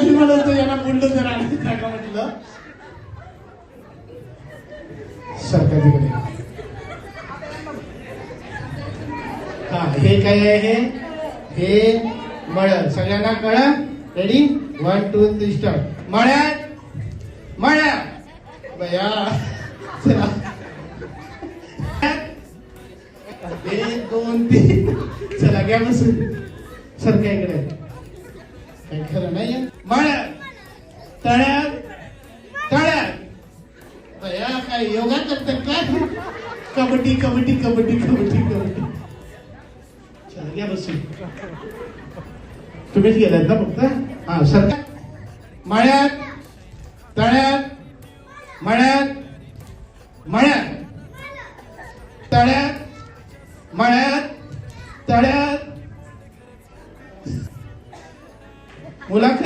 मी म्हणतो याला बुलडोझर आणि टाका म्हटलं. सरकार तिकडे. हा हे काय आहे? हे मळ्यात. सगळ्यांना कळलं? Ready 1 2 3 start. मळ्यात मळ्यात बया. चला 1 2 3. चला घ्या बसून. सर काय इकडे काही खरं नाही. मळ्यात तळ्यात तळ्यात बया. काय योगा करतात काय? कबड्डी कबड्डी कबड्डी कबड्डी कबड्डी. चला घ्या बसून. तुम्हीच गेलात ना फक्त. हा सर. मळ्यात तळ्यात मळ्यात मळ्यात तळ्यात मळ्यात तळ्यात. मुलाखत